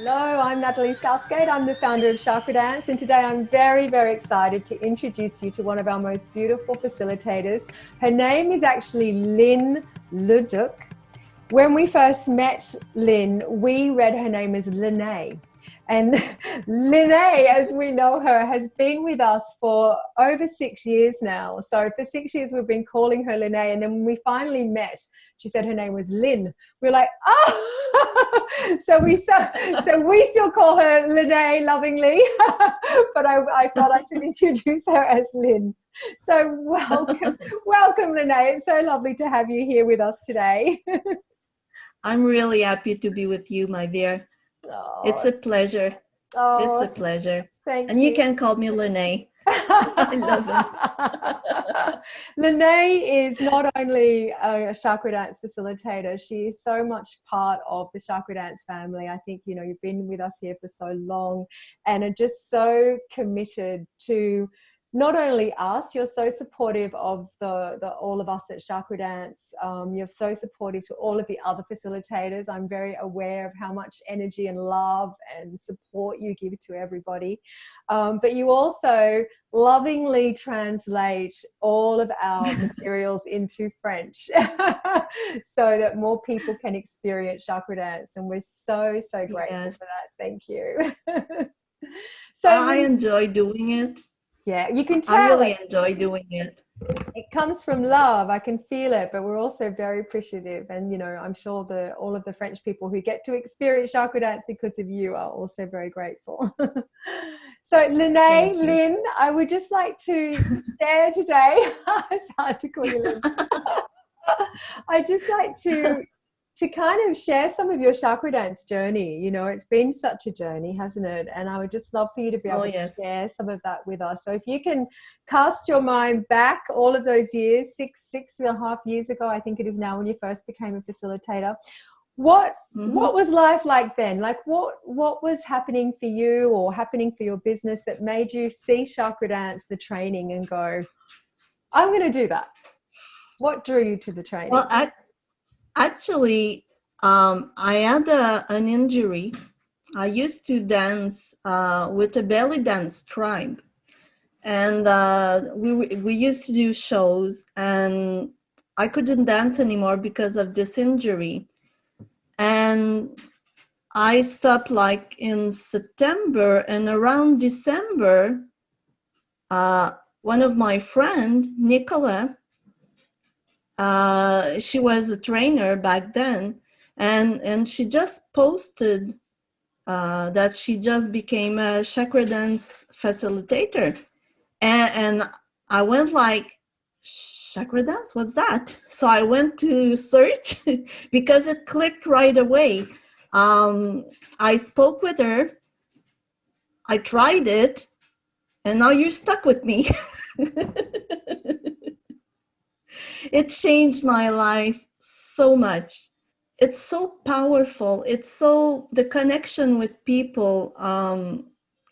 Hello, I'm Natalie Southgate. I'm the founder of Chakradance, and today I'm very, very excited to introduce you to one of our most beautiful facilitators. Her name is actually Lynn Leduc. When we first met Lynn, we read her name as Lene. And Lene, as we know her, has been with us for over 6 years now. So for 6 years, we've been calling her Lene. And then when we finally met, she said her name was Lynn. We're like, oh! so we still call her Lene lovingly, but I thought I should introduce her as Lynn. So welcome, Lene. It's so lovely to have you here with us today. I'm really happy to be with you, my dear. Oh, it's a pleasure. It's a pleasure. Thank you. You Can call me Lene. I love it. Lene is not only a Chakradance facilitator, she is so much part of the Chakradance family. I think, you know, you've been with us here for so long and are just so committed to not only us, you're so supportive of all of us at Chakradance. You're so supportive to all of the other facilitators. I'm very aware of how much energy and love and support you give to everybody. But you also lovingly translate all of our materials into French so that more people can experience Chakradance. And we're so grateful for that. Thank you. So I enjoy doing it. Yeah, you can tell. I really enjoy doing it. It comes from love. I can feel it, but we're also very appreciative. And, you know, I'm sure all of the French people who get to experience Chakradance because of you are also very grateful. So, Lynn, I would just like to share today. It's hard to call you Lynn. I'd just like to kind of share some of your Chakradance journey. You know, it's been such a journey, hasn't it? And I would just love for you to be able to share some of that with us. So if you can cast your mind back all of those years, six and a half years ago, I think it is now, when you first became a facilitator, what was life like then? Like what was happening for you or happening for your business that made you see Chakradance, the training, and go, I'm going to do that? What drew you to the training? Well, Actually, I had an injury. I used to dance with a belly dance tribe. And we used to do shows, and I couldn't dance anymore because of this injury. And I stopped like in September, and around December, one of my friends, Nicola, she was a trainer back then, and she just posted that she just became a Chakradance facilitator, and I went like, Chakradance, what's that? So I went to search because it clicked right away. I spoke with her, I tried it, and now you're stuck with me. It changed my life so much. It's so powerful. The connection with people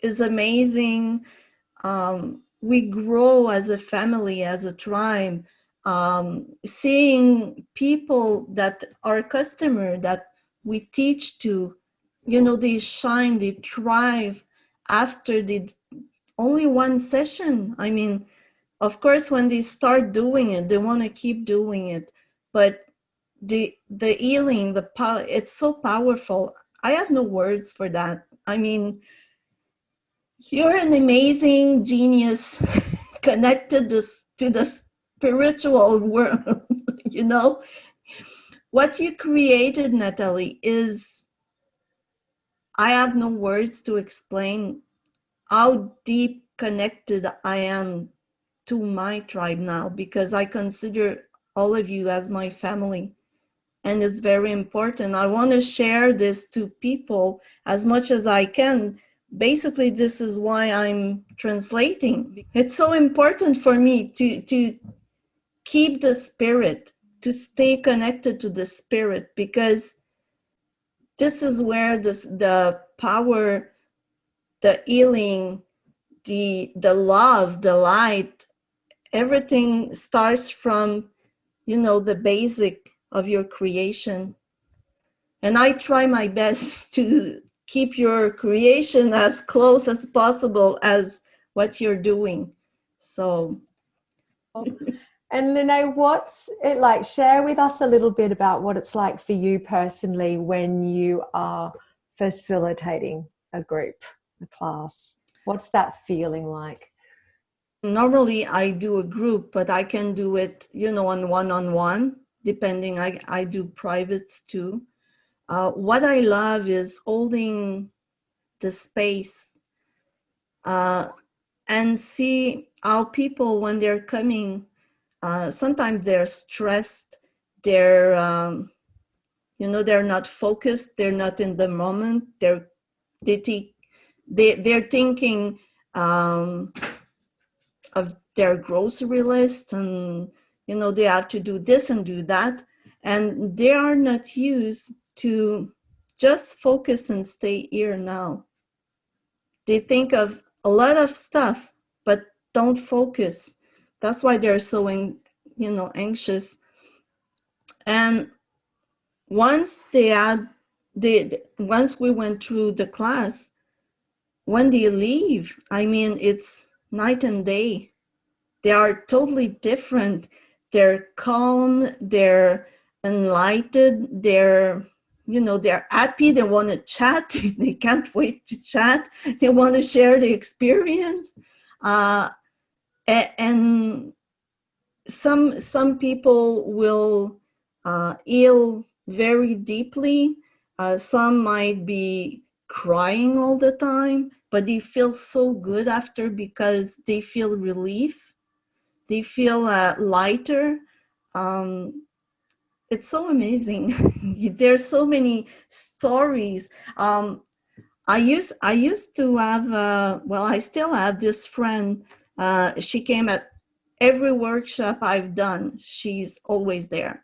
is amazing. We grow as a family, as a tribe, seeing people that are customer that we teach to, you know, they shine, they thrive after only one session. I mean, of course, when they start doing it, they want to keep doing it. But the healing, the power, it's so powerful. I have no words for that. I mean, you're an amazing genius connected to the spiritual world. You know, what you created, Natalie, is, I have no words to explain how deep connected I am to my tribe now, because I consider all of you as my family, and it's very important. I want to share this to people as much as I can. Basically, this is why I'm translating. It's so important for me to keep the spirit, to stay connected to the spirit, because this is where the power, the healing, the love, the light, everything starts from, you know, the basic of your creation. And I try my best to keep your creation as close as possible as what you're doing. So. And Lene, what's it like? Share with us a little bit about what it's like for you personally when you are facilitating a group, a class. What's that feeling like? Normally I do a group, but I can do it, on one-on-one, depending. I do privates too. What I love is holding the space and see how people, when they're coming, sometimes they're stressed, they're, they're not focused, they're not in the moment, they're thinking of their grocery list, and they have to do this and do that, and they are not used to just focus and stay here now. They think of a lot of stuff but don't focus. That's why they're so anxious. And once once we went through the class, when they leave, I mean, it's night and day. They are totally different. They're calm, they're enlightened, they're happy, they want to chat, they can't wait to chat, they want to share the experience. And some people will heal very deeply. Some might be crying all the time, but they feel so good after because they feel relief. They feel lighter. It's so amazing. There's so many stories. I used to have, I still have this friend. She came at every workshop I've done. She's always there.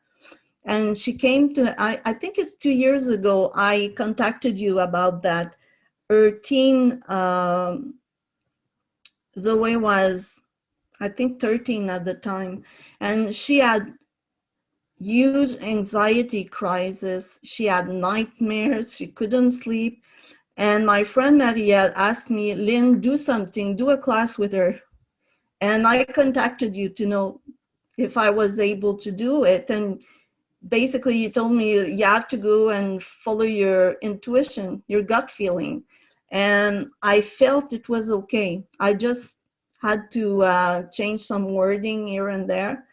And she came to, I think it's 2 years ago, I contacted you about that. Her teen, Zoe was, I think, 13 at the time. And she had huge anxiety crisis. She had nightmares. She couldn't sleep. And my friend Marielle asked me, Lynn, do something, do a class with her. And I contacted you to know if I was able to do it. And basically you told me you have to go and follow your intuition, your gut feeling. And I felt it was okay. I just had to change some wording here and there.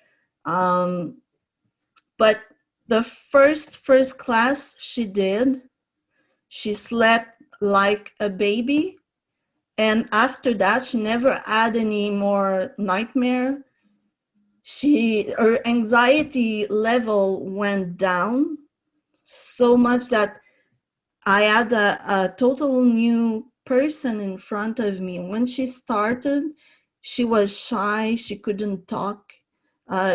But the first class she did, she slept like a baby. And after that, she never had any more nightmare. Her anxiety level went down so much that I had a total new person in front of me. When she started, she was shy. She couldn't talk.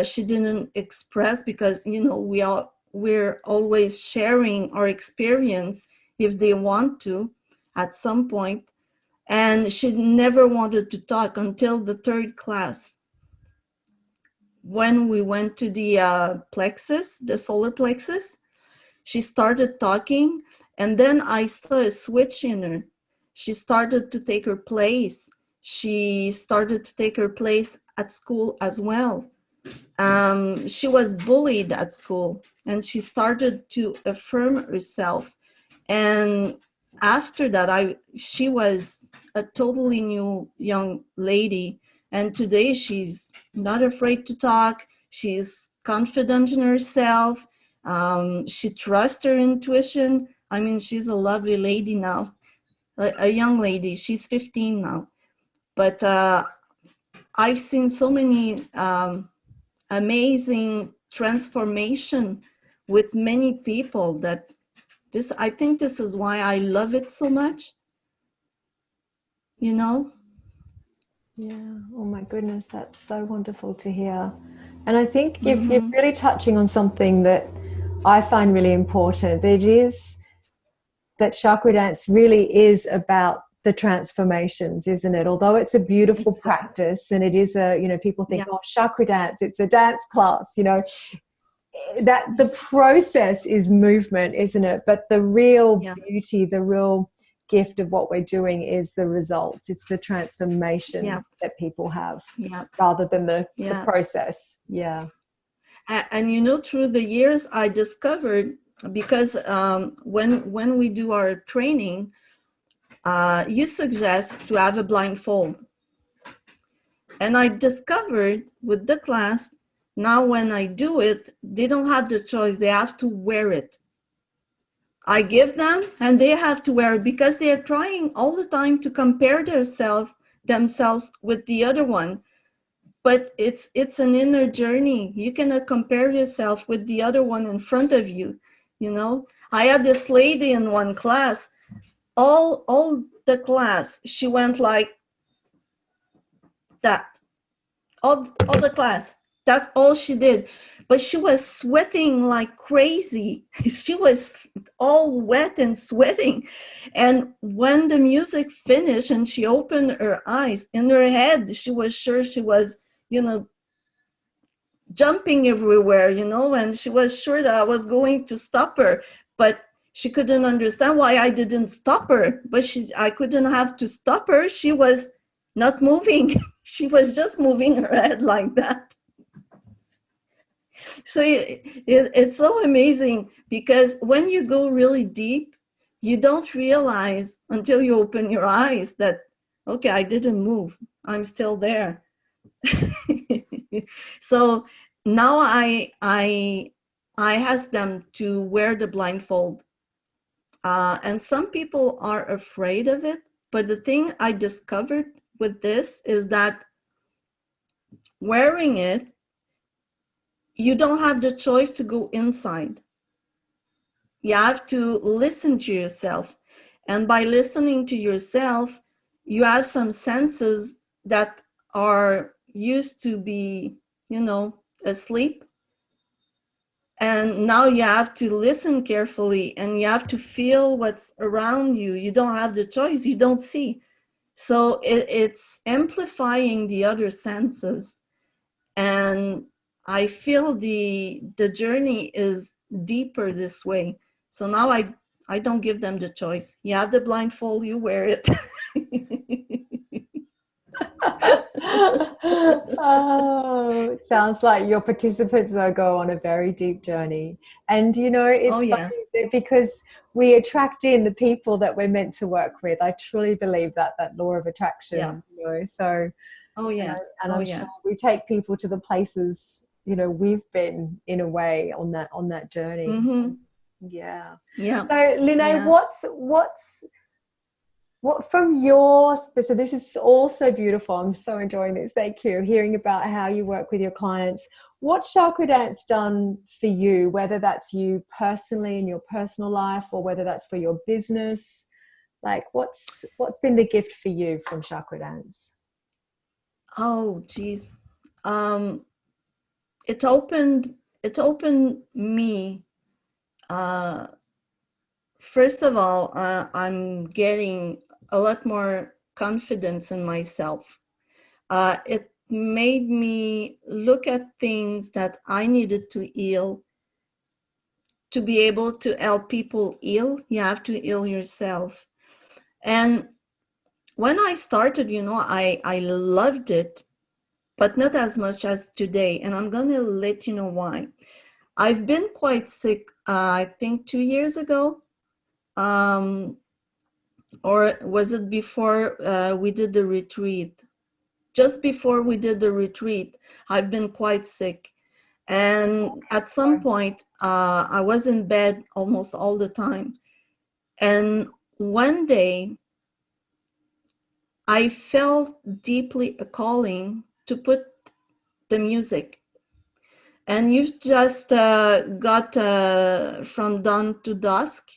She didn't express because, we're always sharing our experience if they want to at some point. And she never wanted to talk until the third class. When we went to the plexus, the solar plexus, she started talking, and then I saw a switch in her. She started to take her place. She started to take her place at school as well. She was bullied at school, and she started to affirm herself. And after that, she was a totally new young lady. And today she's not afraid to talk. She's confident in herself. She trusts her intuition. I mean, she's a lovely lady now, a young lady. She's 15 now. But I've seen so many amazing transformation with many people that I think this is why I love it so much, Yeah. Oh my goodness, that's so wonderful to hear. And I think you're really touching on something that I find really important. It is that Chakradance really is about the transformations, isn't it? Although it's a beautiful practice, and it is people think, oh, Chakradance, it's a dance class, that the process is movement, isn't it? But the real beauty, the real gift of what we're doing is the results. It's the transformation that people have rather than the process. Yeah. And you know, through the years, I discovered, because when we do our training, you suggest to have a blindfold. And I discovered with the class, now when I do it, they don't have the choice. They have to wear it. I give them and they have to wear it because they're trying all the time to compare themselves with the other one. But it's an inner journey. You cannot compare yourself with the other one in front of you. You know, I had this lady in one class, all the class, she went like that. All the class. That's all she did. But she was sweating like crazy. She was all wet and sweating. And when the music finished and she opened her eyes, in her head, she was sure she was, you know, jumping everywhere, you know, and she was sure that I was going to stop her. But she couldn't understand why I didn't stop her. But I couldn't have to stop her. She was not moving. She was just moving her head like that. So it's so amazing, because when you go really deep, you don't realize until you open your eyes that, okay, I didn't move. I'm still there. So now I ask them to wear the blindfold. And some people are afraid of it. But the thing I discovered with this is that wearing it, you don't have the choice to go inside. You have to listen to yourself. And by listening to yourself, you have some senses that are used to be, you know, asleep. And now you have to listen carefully and you have to feel what's around you. You don't have the choice. You don't see. So it's amplifying the other senses. And I feel the journey is deeper this way. So now I don't give them the choice. You have the blindfold, you wear it. Oh, it sounds like your participants though go on a very deep journey. And you know, it's funny that because we attract in the people that we're meant to work with. I truly believe that law of attraction, you know. So and I'm sure we take people to the places, you know, we've been in a way on that journey. Mm-hmm. Yeah. So Lene, what from your, so this is all so beautiful. I'm so enjoying this. Thank you. Hearing about how you work with your clients. What's Chakradance done for you, whether that's you personally in your personal life or whether that's for your business? Like what's been the gift for you from Chakradance? Oh, geez. It opened me. First of all, I'm getting a lot more confidence in myself. It made me look at things that I needed to heal. To be able to help people heal, you have to heal yourself. And when I started, you know, I loved it, but not as much as today. And I'm going to let you know why. I've been quite sick, I think 2 years ago. Or was it before we did the retreat? Just before we did the retreat, I've been quite sick. And at some point, I was in bed almost all the time. And one day, I felt deeply a calling to put the music. And you've just got From Dawn to Dusk,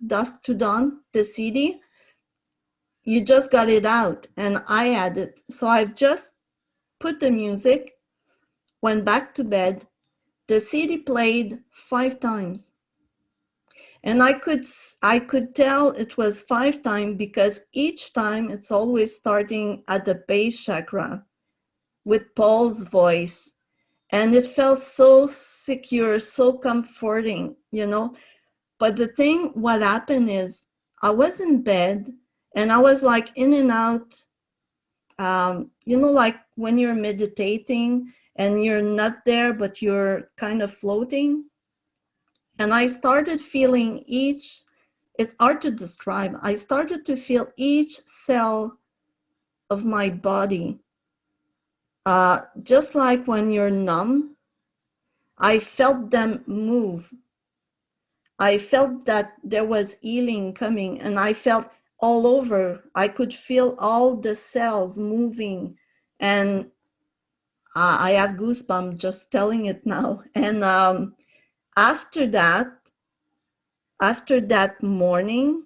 Dusk to Dawn, the CD. You just got it out, and I had it. So I've just put the music, went back to bed. The CD played 5 times. And I could tell it was 5 times because each time it's always starting at the base chakra with Paul's voice. And it felt so secure, so comforting, you know. But the thing, what happened is I was in bed And I was like in and out, you know, like when you're meditating and you're not there, but you're kind of floating. And I started feeling each, it's hard to describe. I started to feel each cell of my body, just like when you're numb. I felt them move. I felt that there was healing coming, and I felt all over. I could feel all the cells moving, and I have goosebumps just telling it now. And after that, after that morning,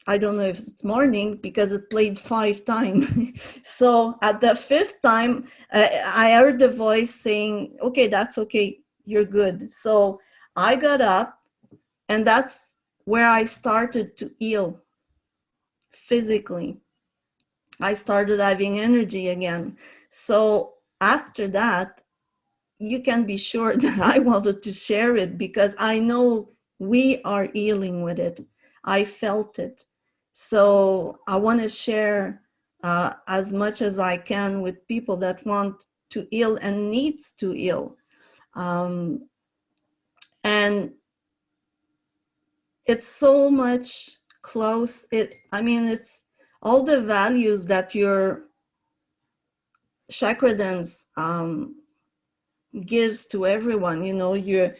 I don't know if it's morning because it played 5 times. So at the fifth time, I heard the voice saying, "Okay, that's okay. You're good." So I got up, and that's where I started to heal physically. I started having energy again. So after that, you can be sure that I wanted to share it because I know we are healing with it. I felt it. So I want to share as much as I can with people that want to heal and needs to heal. Um, and it's so much close. I mean, it's all the values that your Chakradance gives to everyone. You know, you're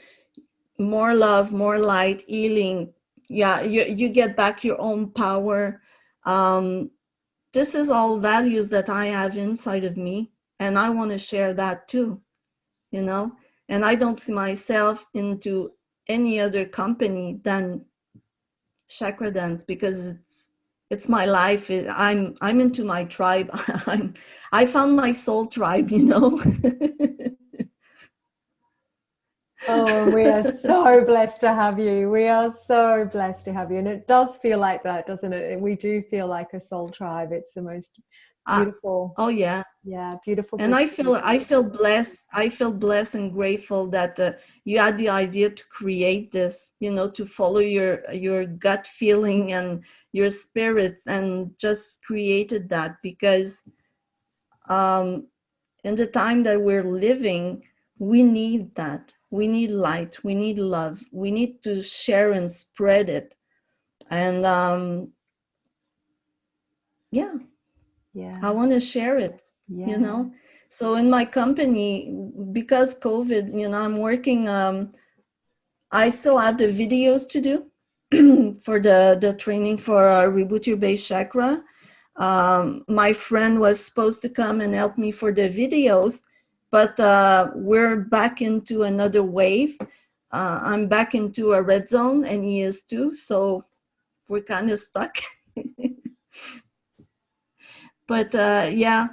more love, more light, healing. Yeah, you get back your own power. Um, this is all values that I have inside of me, and I want to share that too, you know. And I don't see myself into any other company than Chakradance because it's my life. I'm into my tribe. I found my soul tribe, you know. Oh, we are so blessed to have you. We are so blessed to have you. And it does feel like that, doesn't it? We do feel like a soul tribe. It's the most beautiful, Oh yeah. yeah, beautiful And group of I people. feel blessed. I feel blessed and grateful that you had the idea to create this, you know, to follow your gut feeling and your spirit, and just created that because in the time that we're living, we need that. We need light. We need love. We need to share and spread it. And yeah, I Yeah, want to share it, you yeah, know. So in my company, because COVID, you know, I'm working, I still have the videos to do for the training for Reboot Your Base Chakra. My friend was supposed to come and help me for the videos, but we're back into another wave. I'm back into a red zone, and he is too. So we're kind of stuck. But yeah,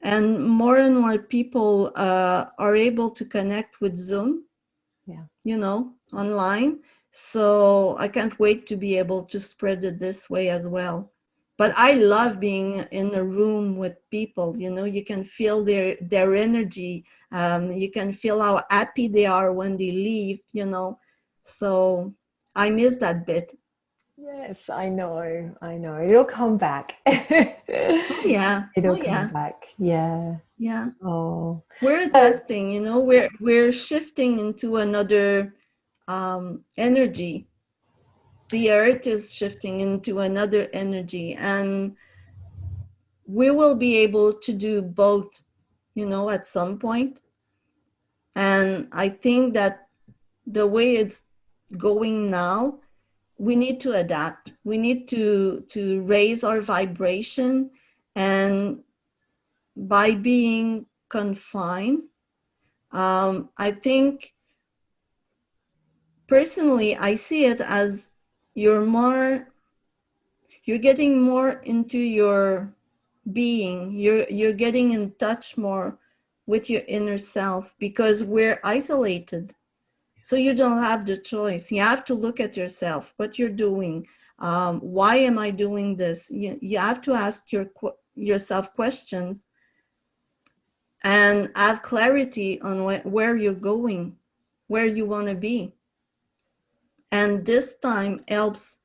and more people are able to connect with Zoom, yeah. you know, online. So I can't wait to be able to spread it this way as well. But I love being in a room with people, you know, you can feel their energy. You can feel how happy they are when they leave, you know. So I miss that bit. Yes, I know. I know. It'll come back. Oh yeah. Oh It'll come yeah. back. Yeah. Yeah. Oh, We're so adjusting, you know, we're shifting into another energy. The earth is shifting into another energy, and we will be able to do both, you know, at some point. And I think that the way it's going now, we need to adapt. We need to raise our vibration, and by being confined, I think personally I see it as you're more you're getting more into your being, you're getting in touch more with your inner self because we're isolated. So you don't have the choice. You have to look at yourself, what you're doing. Why am I doing this? You have to ask yourself questions and have clarity on where you're going, where you want to be. And this time helps,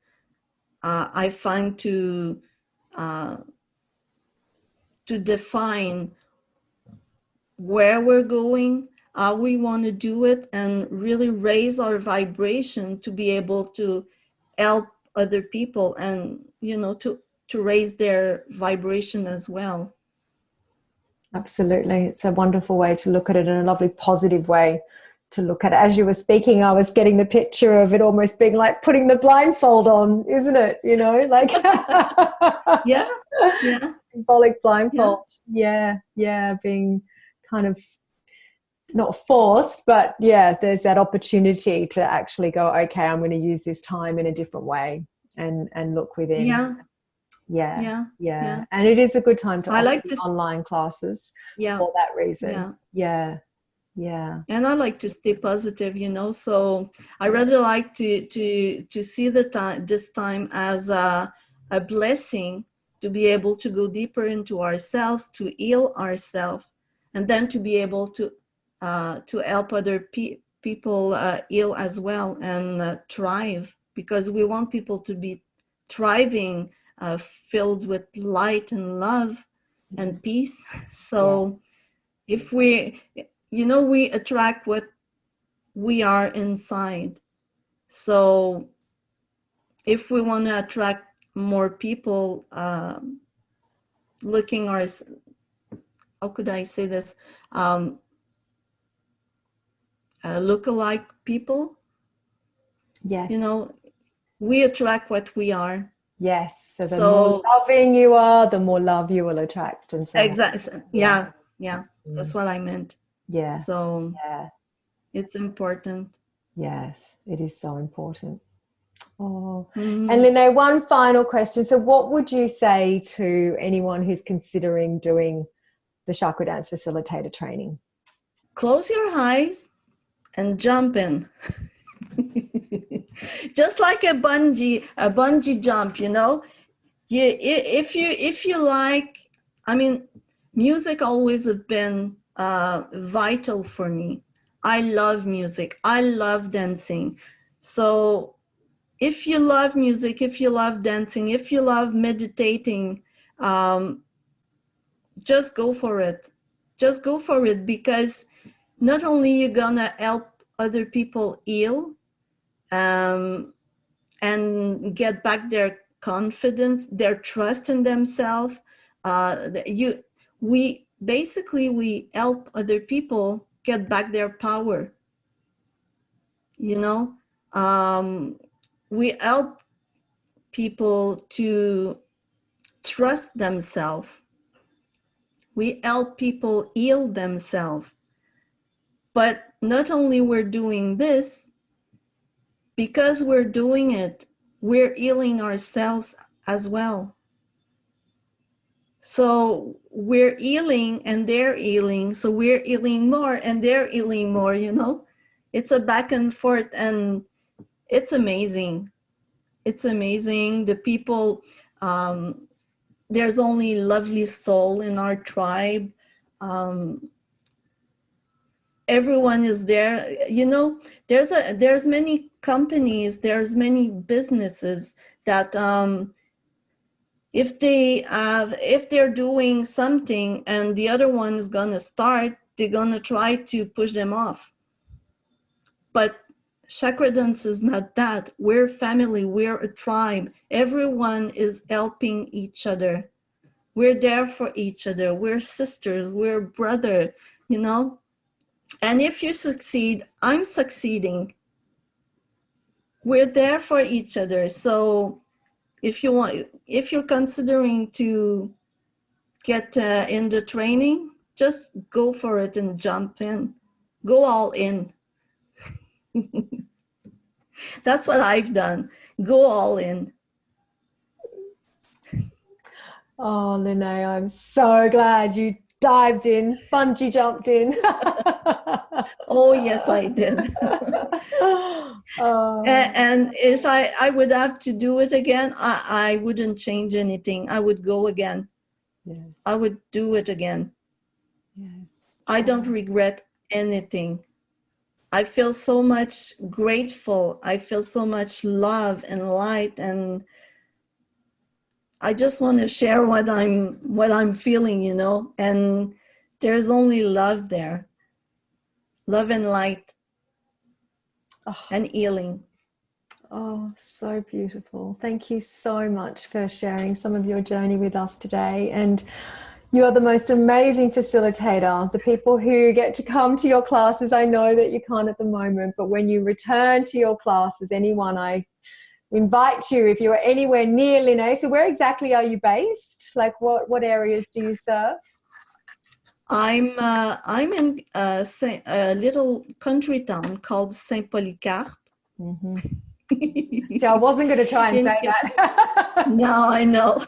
I find, to to define where we're going, how we want to do it, and really raise our vibration to be able to help other people and, you know, to raise their vibration as well. Absolutely. It's a wonderful way to look at it, and a lovely positive way to look at it. As you were speaking, I was getting the picture of it almost being like putting the blindfold on, isn't it? You know, like yeah, yeah, symbolic blindfold. Yeah, being kind of not forced, but yeah, there's that opportunity to actually go, okay, I'm going to use this time in a different way and look within. Yeah. And it is a good time to offer online classes for that reason. Yeah. And I like to stay positive, you know, so I rather like to see this time as a blessing, to be able to go deeper into ourselves, to heal ourselves, and then to be able to help other people heal as well and thrive, because we want people to be thriving, filled with light and love and peace. So if we, you know, we attract what we are inside. So if we want to attract more people looking, or how could I say this, look-alike people, you know, we attract what we are. Yes. So the more loving you are, the more love you will attract. And so exactly. Yeah. That's what I meant. Yeah. So it's important. Yes, it is so important. Oh, and Lene, one final question. So what would you say to anyone who's considering doing the Chakradance facilitator training? Close your eyes and jump in. Just like a bungee jump, you know. If you like, I mean, music always has been vital for me. I love music. I love dancing. So if you love music, if you love dancing, if you love meditating, just go for it. Just go for it, because not only you're gonna help other people heal and get back their confidence, their trust in themselves. We help other people get back their power. You know, we help people to trust themselves. We help people heal themselves. But not only we're doing this, because we're doing it, we're healing ourselves as well. So we're healing and they're healing. So we're healing more and they're healing more, you know. It's a back and forth, and it's amazing. It's amazing. The people, there's only lovely soul in our tribe. Everyone is there, you know. There's many companies, there's many businesses that if they're doing something and the other one is gonna start, they're gonna try to push them off. But Chakradance is not that. We're family, we're a tribe. Everyone is helping each other. We're there for each other. We're sisters, we're brother, you know. And if you succeed, I'm succeeding. We're there for each other. So if you're considering to get in the training, just go for it and jump in. Go all in. That's what I've done. Go all in. Oh, Lene, I'm so glad you dived in, bungee jumped in. Oh, yes, I did. And if I would have to do it again, I wouldn't change anything. I would go again. Yes. I would do it again. Yes. I don't regret anything. I feel so much grateful. I feel so much love and light, and I just want to share what I'm feeling, you know, and there's only love there, love and light, and healing. Oh, so beautiful. Thank you so much for sharing some of your journey with us today. And you are the most amazing facilitator. The people who get to come to your classes, I know that you can't at the moment, but when you return to your classes, anyone, I invite you, if you're anywhere near Linné. So where exactly are you based? Like what areas do you serve? I'm in a little country town called Saint Polycarpe. Mm-hmm. So I wasn't going to try and say that. No, I know.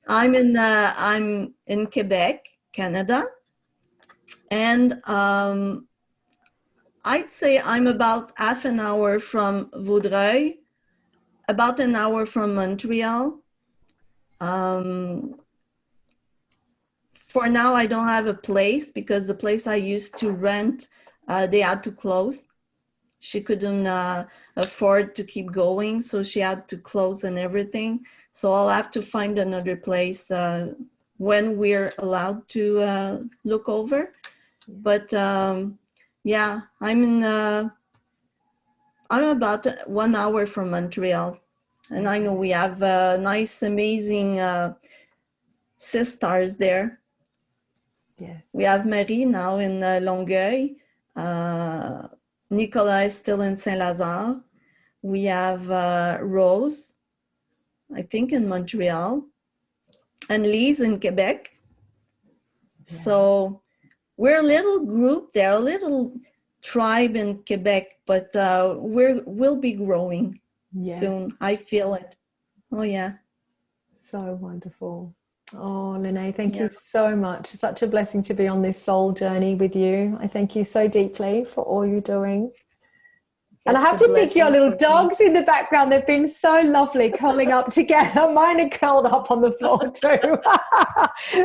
I'm in Quebec, Canada, and I'd say I'm about half an hour from Vaudreuil, about an hour from Montreal. For now, I don't have a place because the place I used to rent, they had to close. She couldn't afford to keep going, so she had to close and everything. So I'll have to find another place when we're allowed to look over. But yeah, I'm about 1 hour from Montreal, and I know we have nice, amazing sisters there. Yes. We have Marie now in Longueuil. Nicolas is still in Saint-Lazare. We have Rose, I think, in Montreal, and Lise in Quebec. Yeah. So we're a little group there, a little tribe in Quebec, but we'll be growing soon. I feel it. Oh, yeah. So wonderful. Oh, Linné, thank you so much. Such a blessing to be on this soul journey with you. I thank you so deeply for all you're doing. And I have to thank your little dogs in the background. They've been so lovely curling up together. Mine are curled up on the floor too.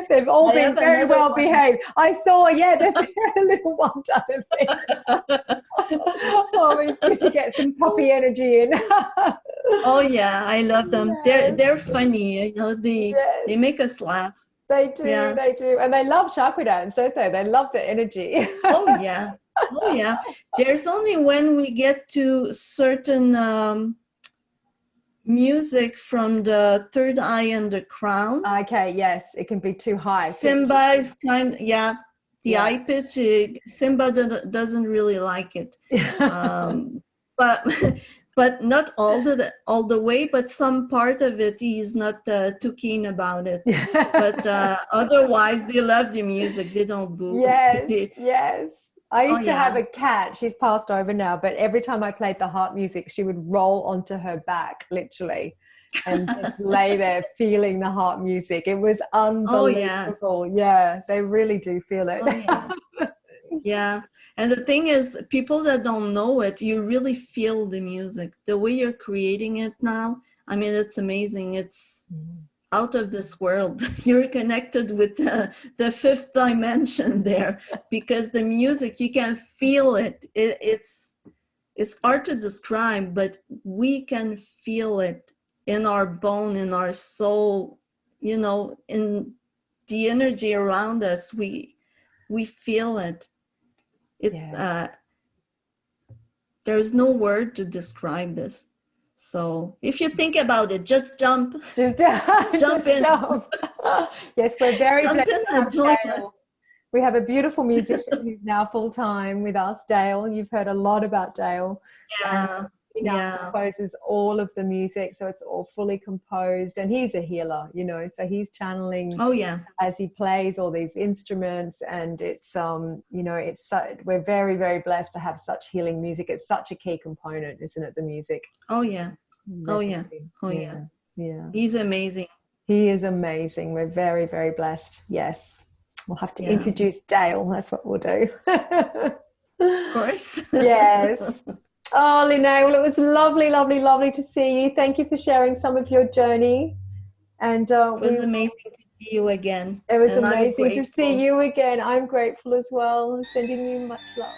They've all been very well behaved. I saw, there's been a little one done. Oh, it's good to get some puppy energy in. Oh yeah, I love them. Yes. They're funny, you know. They make us laugh. They do, they do, and they love Chakradance, don't they? They love the energy. Oh yeah. Oh yeah. There's only when we get to certain music from the third eye and the crown. Okay, yes, it can be too high. Simba is the high pitch. Simba doesn't really like it, but not all the way. But some part of it, he's not too keen about it. But otherwise, they love the music. They don't boo. Yes. I used to have a cat. She's passed over now, but every time I played the harp music, she would roll onto her back, literally, and just lay there feeling the harp music. It was unbelievable. Oh, yeah, they really do feel it. Oh, yeah. And the thing is, people that don't know it, you really feel the music. The way you're creating it now, I mean, it's amazing. It's out of this world. You're connected with the fifth dimension there, because the music, you can feel it. It's hard to describe, but we can feel it in our bone, in our soul, you know, in the energy around us. We feel it. It's there's no word to describe this. So if you think about it, just jump. Just jump in. Yes, we're very blessed. We have a beautiful musician who's now full-time with us, Dale. You've heard a lot about Dale. He now composes all of the music, so it's all fully composed, and he's a healer, you know, so he's channeling as he plays all these instruments, and it's you know, it's so, we're very, very blessed to have such healing music. It's such a key component, isn't it, the music? Yeah. He's amazing. He is amazing. We're very, very blessed. Yes, we'll have to introduce Dale. That's what we'll do. Of course. Yes. Oh, Linné, well, it was lovely, lovely, lovely to see you. Thank you for sharing some of your journey. And it was amazing to see you again. It was amazing to see you again. I'm grateful as well. Sending you much love.